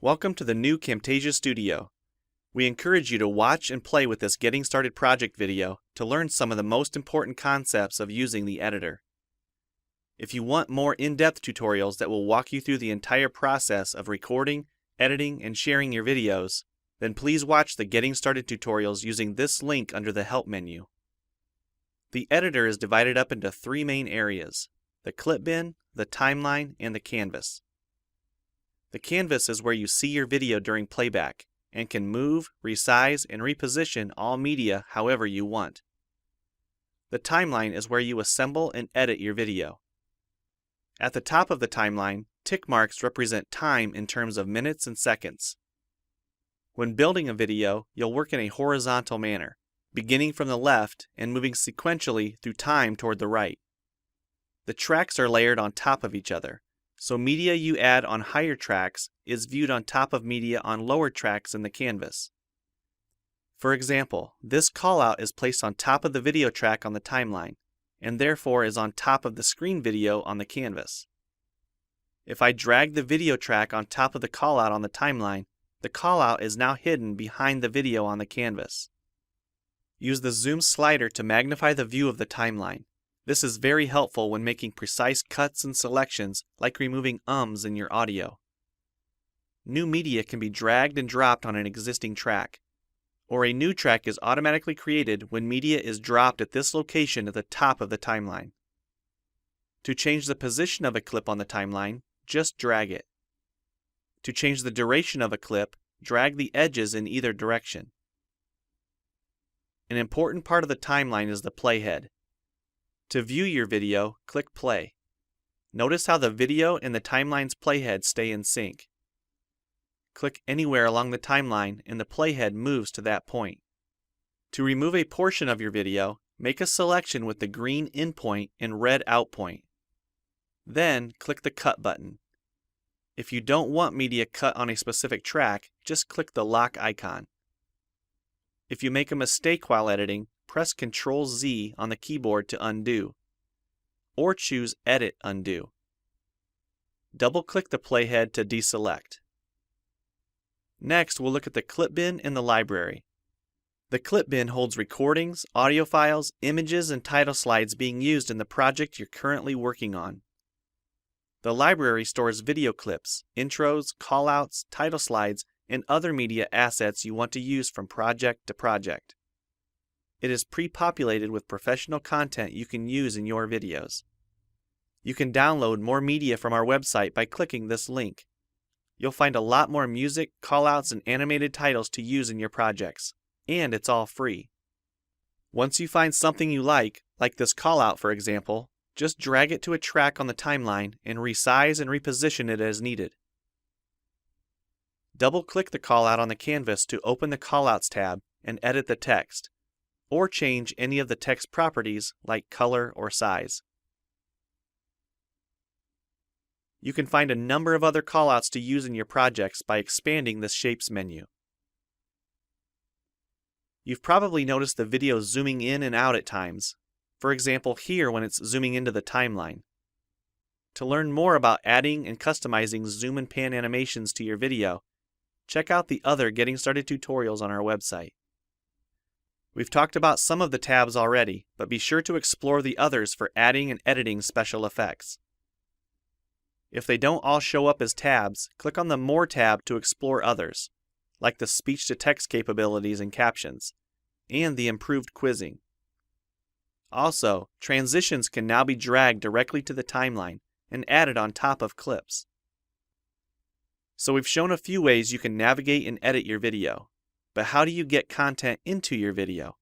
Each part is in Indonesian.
Welcome to the new Camtasia Studio. We encourage you to watch and play with this Getting Started project video to learn some of the most important concepts of using the editor. If you want more in-depth tutorials that will walk you through the entire process of recording, editing, and sharing your videos, then please watch the Getting Started tutorials using this link under the Help menu. The editor is divided up into three main areas: the clip bin, the timeline, and the canvas. The canvas is where you see your video during playback and can move, resize, and reposition all media however you want. The timeline is where you assemble and edit your video. At the top of the timeline, tick marks represent time in terms of minutes and seconds. When building a video, you'll work in a horizontal manner, beginning from the left and moving sequentially through time toward the right. The tracks are layered on top of each other, so media you add on higher tracks is viewed on top of media on lower tracks in the canvas. For example, this callout is placed on top of the video track on the timeline, and therefore is on top of the screen video on the canvas. If I drag the video track on top of the callout on the timeline, the callout is now hidden behind the video on the canvas. Use the zoom slider to magnify the view of the timeline. This is very helpful when making precise cuts and selections, like removing ums in your audio. New media can be dragged and dropped on an existing track, or a new track is automatically created when media is dropped at this location at the top of the timeline. To change the position of a clip on the timeline, just drag it. To change the duration of a clip, drag the edges in either direction. An important part of the timeline is the playhead. To view your video, click play. Notice how the video and the timeline's playhead stay in sync. Click anywhere along the timeline and the playhead moves to that point. To remove a portion of your video, make a selection with the green in point and red out point. Then click the cut button. If you don't want media cut on a specific track, just click the lock icon. If you make a mistake while editing, press Ctrl-Z on the keyboard to undo, or choose Edit Undo. Double-click the playhead to deselect. Next, we'll look at the clip bin in the library. The clip bin holds recordings, audio files, images, and title slides being used in the project you're currently working on. The library stores video clips, intros, callouts, title slides, and other media assets you want to use from project to project. It is pre-populated with professional content you can use in your videos. You can download more media from our website by clicking this link. You'll find a lot more music, callouts, and animated titles to use in your projects, and it's all free. Once you find something you like this callout for example, just drag it to a track on the timeline and resize and reposition it as needed. Double-click the callout on the canvas to open the Callouts tab and edit the text, or change any of the text properties like color or size. You can find a number of other callouts to use in your projects by expanding the Shapes menu. You've probably noticed the video zooming in and out at times, for example here when it's zooming into the timeline. To learn more about adding and customizing zoom and pan animations to your video, check out the other Getting Started tutorials on our website. We've talked about some of the tabs already, but be sure to explore the others for adding and editing special effects. If they don't all show up as tabs, click on the More tab to explore others, like the speech-to-text capabilities and captions, and the improved quizzing. Also, transitions can now be dragged directly to the timeline and added on top of clips. So we've shown a few ways you can navigate and edit your video. But how do you get content into your video?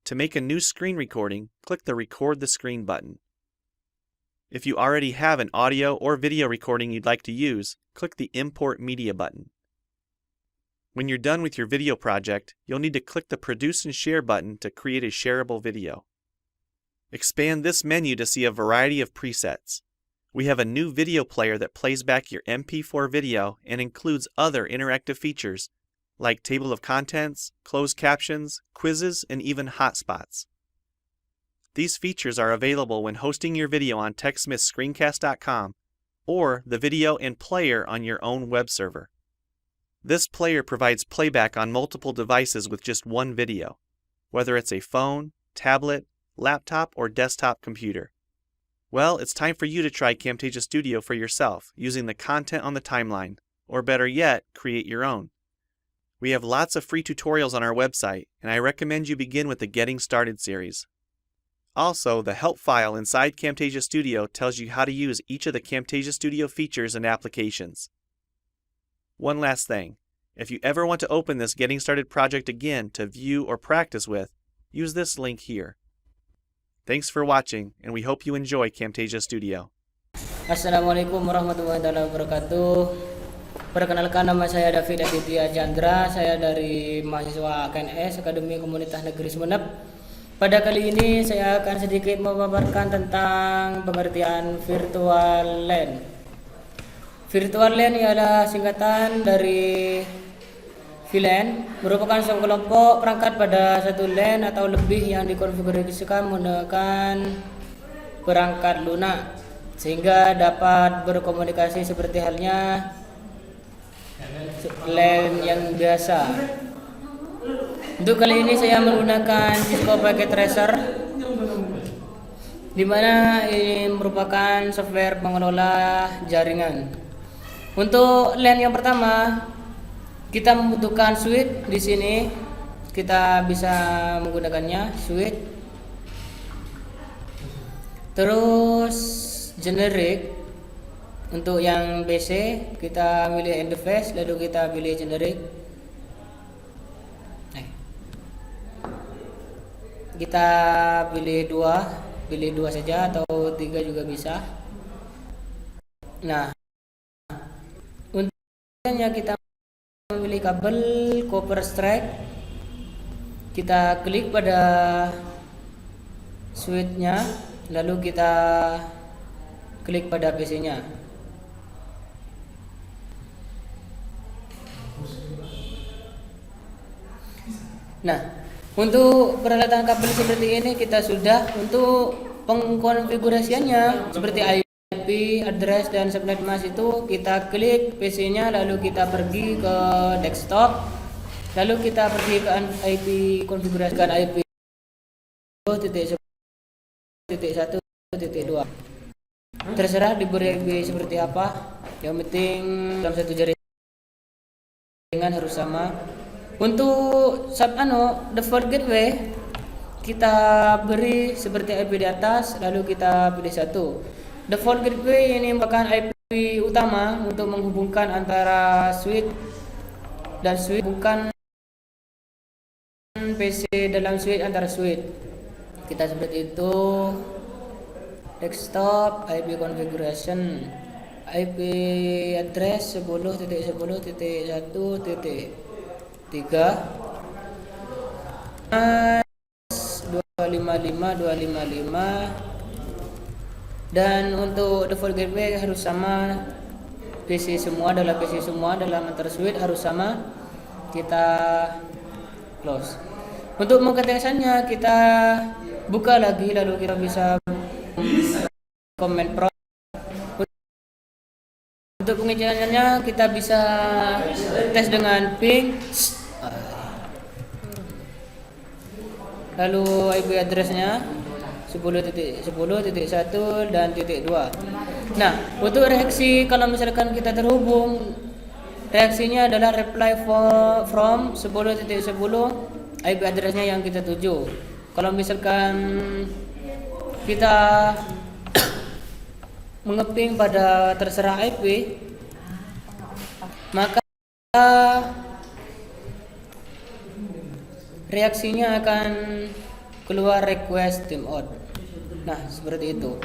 To make a new screen recording, click the Record the Screen button. If you already have an audio or video recording you'd like to use, click the Import Media button. When you're done with your video project, you'll need to click the Produce and Share button to create a shareable video. Expand this menu to see a variety of presets. We have a new video player that plays back your MP4 video and includes other interactive features like table of contents, closed captions, quizzes, and even hotspots. These features are available when hosting your video on TechSmithScreencast.com or the video and player on your own web server. This player provides playback on multiple devices with just one video, whether it's a phone, tablet, laptop, or desktop computer. Well, it's time for you to try Camtasia Studio for yourself using the content on the timeline, or better yet, create your own. We have lots of free tutorials on our website, and I recommend you begin with the Getting Started series. Also, the help file inside Camtasia Studio tells you how to use each of the Camtasia Studio features and applications. One last thing, if you ever want to open this Getting Started project again to view or practice with, use this link here. Thanks for watching, and we hope you enjoy Camtasia Studio. Assalamualaikum warahmatullahi wabarakatuh. Perkenalkan, nama saya David Aditya Chandra. Saya dari mahasiswa KNS Akademi Komunitas Negeri Sumeneb. Pada kali ini saya akan sedikit memaparkan tentang pengertian virtual LAN. Virtual LAN ialah singkatan dari VLAN, merupakan sekelompok perangkat pada satu LAN atau lebih yang dikonfigurasikan menggunakan perangkat lunak sehingga dapat berkomunikasi seperti halnya LAN yang biasa. Untuk kali ini saya menggunakan Cisco Packet Tracer, di mana ini merupakan software pengelola jaringan. Untuk LAN yang pertama, kita membutuhkan switch. Di sini kita bisa menggunakannya switch. Terus generic. Untuk yang PC kita pilih interface, lalu kita pilih generic. Kita pilih dua saja atau 3 juga bisa. Nah, untuknya kita memilih kabel copper strike. Kita klik pada switch-nya, lalu kita klik pada PC-nya. Nah, untuk peralatan kabel seperti ini kita sudah. Untuk pengkonfigurasiannya seperti IP address dan subnet mask itu kita klik PC-nya, lalu kita pergi ke desktop, lalu kita pergi ke IP, konfigurasikan IP 0.1.1.2. Terserah diberi IP seperti apa, yang penting dalam satu jaringan harus sama. Untuk default gateway kita beri seperti IP di atas, lalu kita pilih 1. Default gateway ini merupakan IP utama untuk menghubungkan antara switch dan switch, bukan PC dalam switch antar switch. Kita seperti itu. Desktop, IP configuration, IP address 10.10.1.3 255 dan untuk default gateway harus sama PC semua, dalam antar switch harus sama. Kita close. Untuk mengetesannya kita buka lagi, lalu kita bisa comment prompt. Untuk pengejarannya kita bisa tes dengan ping, lalu IP addressnya 10.10.1 dan .2. Nah, untuk reaksi kalau misalkan kita terhubung, reaksinya adalah reply from 10.10 IP addressnya yang kita tuju. Kalau misalkan kita mengeping pada terserah IP, maka reaksinya akan keluar request timeout. Nah, seperti itu.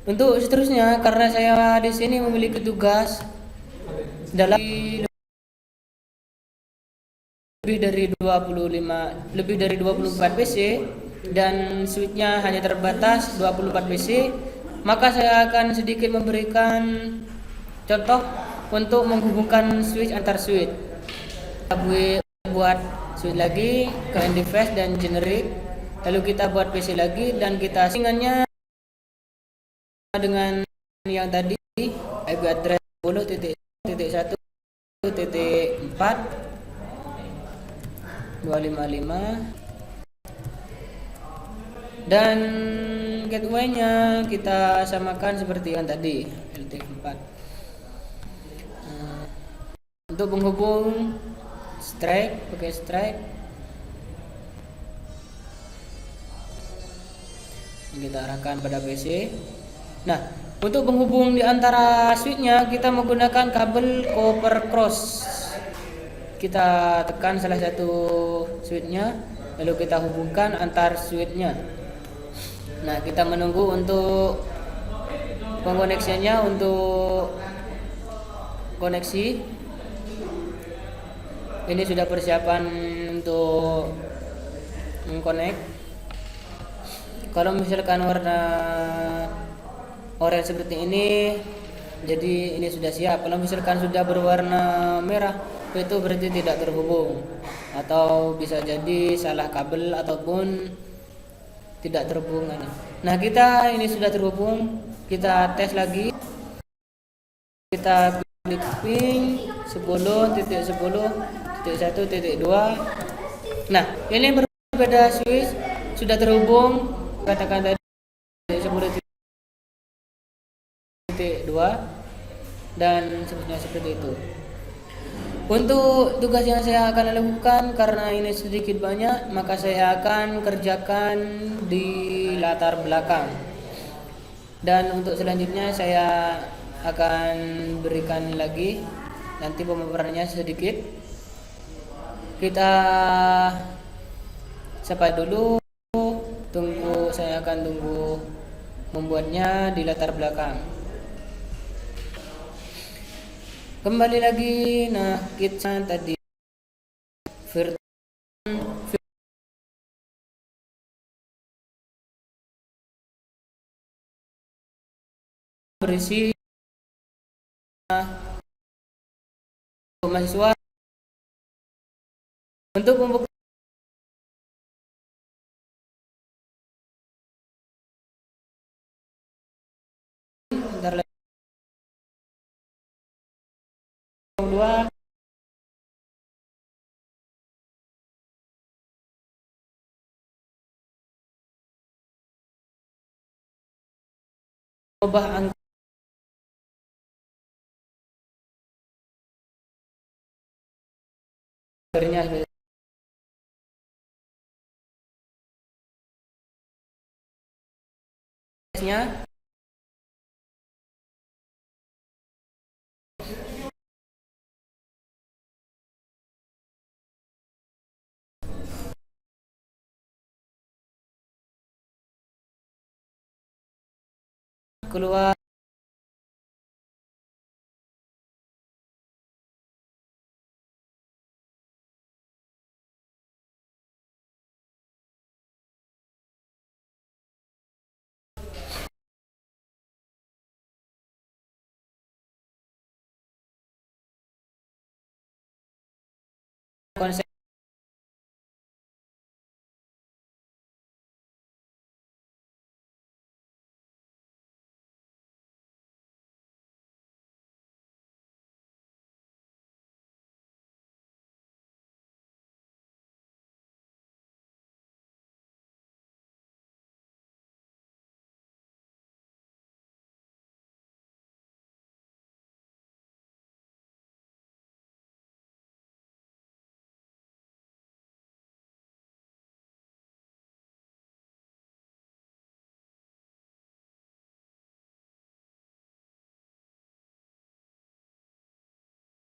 Untuk seterusnya, karena saya di sini memiliki tugas dalam lebih dari 24 PC dan switch-nya hanya terbatas 24 PC, maka saya akan sedikit memberikan contoh untuk menghubungkan switch antar switch. Kita buat switch lagi ke interface dan generic, lalu kita buat PC lagi dan kita singannya dengan yang tadi IP address 10.1.1 255 dan gateway-nya kita samakan seperti yang tadi, LT4. Untuk penghubung strike, pakai strike. Kita arahkan pada PC. Nah, untuk penghubung di antara switch-nya kita menggunakan kabel copper cross. Kita tekan salah satu switch-nya, lalu kita hubungkan antar switch-nya. Nah, kita menunggu untuk pengkoneksiannya, untuk koneksi. Ini sudah persiapan untuk mengkonek. Kalau misalkan warna oranye seperti ini, jadi ini sudah siap. Kalau misalkan sudah berwarna merah, itu berarti tidak terhubung, atau bisa jadi salah kabel ataupun tidak terhubung. Nah, kita ini sudah terhubung. Kita tes lagi. Kita klik ping 10.10.1.2. Nah, ini berbeda switch sudah terhubung, katakan tadi 10.2 dan seterusnya seperti itu. Untuk tugas yang saya akan lakukan, karena ini sedikit banyak, maka saya akan kerjakan di latar belakang. Dan untuk selanjutnya saya akan berikan lagi nanti pemaparannya sedikit. Kita sapa dulu, saya akan tunggu membuatnya di latar belakang. Kembali lagi, nah kita tadi berisi mahasiswa untuk membuka dua ubah angka nya keluar konsep